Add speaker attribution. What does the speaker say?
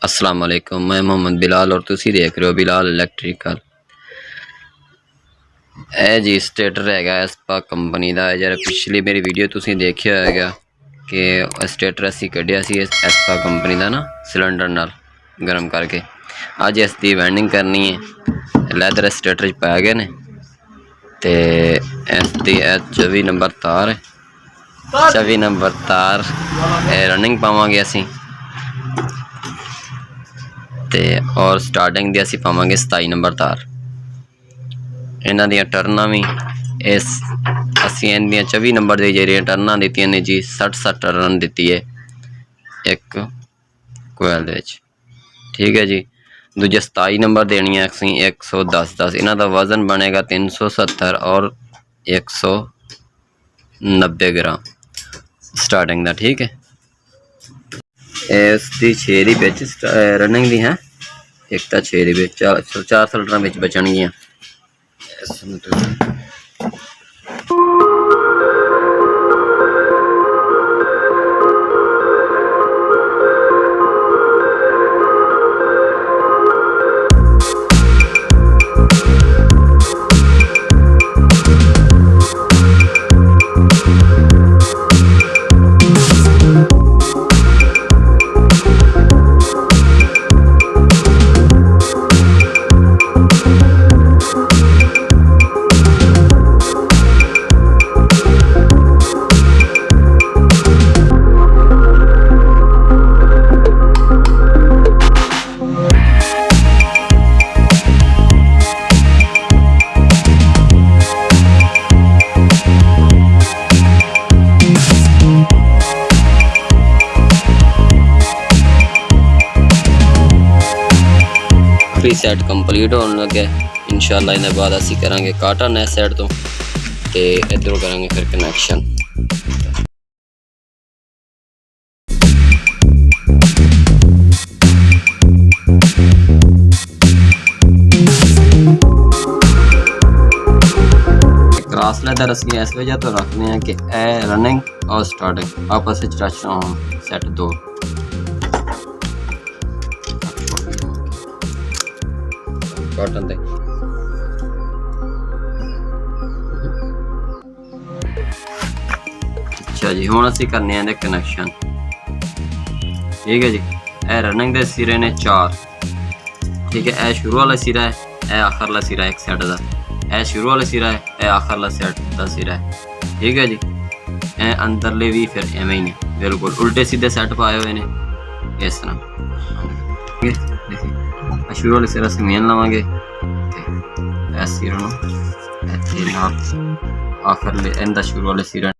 Speaker 1: अस्सलाम वालेकुम, मैं मोहम्मद बिलाल और तुसी देख रहे हो बिलाल इलैक्ट्रिकल। ਇਹ ਜੀ ਸਟੇਟਰ ਹੈਗਾ ਐਸਪਾ ਕੰਪਨੀ ਦਾ। ਜਿਹੜਾ ਪਿਛਲੀ ਮੇਰੀ ਵੀਡੀਓ ਤੁਸੀਂ ਦੇਖਿਆ ਹੋਵੇਗਾ ਕਿ ਸਟੇਟਰ ਅਸੀਂ ਕੱਢਿਆ ਸੀ ਐਸਪਾ ਕੰਪਨੀ ਦਾ ਨਾ, ਸਿਲੰਡਰ ਨਾਲ ਗਰਮ ਕਰਕੇ। ਅੱਜ ਇਸ ਦੀ ਵੈਂਡਿੰਗ ਕਰਨੀ ਹੈ। ਲੈਦਰ ਸਟੇਟਰ 'ਚ ਪੈ ਗਏ ਨੇ ਤੇ ਇਸ ਦੀ 24 ਨੰਬਰ ਤਾਰ ਹੈ। 24 ਨੰਬਰ ਤਾਰ ਰਨਿੰਗ ਪਾਵਾਂਗੇ ਅਸੀਂ ਤੇ और स्टार्टिंग दी असी पावांगे 27 नंबर तार। इन्हां दियां टर्नां भी इस असी इन्दियां 24 नंबर दी जेहड़ियां टर्नां दित्तियां ने जी 60 टर्न दित्ती है एक कोयल दे विच, ठीक है जी। दूजे 27 नंबर देनी है असी 110 इन्हां दा वजन बनेगा 370 और 190 ग्राम स्टार्टिंग दा, ठीक है। इस दी 6 दी बिच रनिंग दी है, एक तो 6 दी बिच 4 सिलेंडर बिच बचनगियां। सैट कंप्लीट होने लगे इंशाल्लाह। इन्हें बाद असी करांगे काटन इस साइड तो इधरों करांगे फिर कनैक्शन। क्रॉस लेदर असी इस वजह तो रखने हैं कि ए रनिंग और स्टार्टिंग आपस में टच ना हो। सैट दो कॉटन दे अच्छा जी। हुण असीं करने हैं कनैक्शन, ठीक है जी। ए रनिंग दे सिरे ने 4, ठीक है। ए शुरू वाला सिरा है, ए आखिर वाला सिरा एक साइड का, ए शुरू वाला सिरा है, ए आखिर वाला साइड का सिरा है, ठीक है जी। ए अंदरले भी फिर एवें ही ने बिल्कुल उल्टे सीधे सैट पाए हुए ने इस तरह। शुरू वाले सिरा समेन लवांगे सिरों आखिर इंदा शुरू वाले सिरा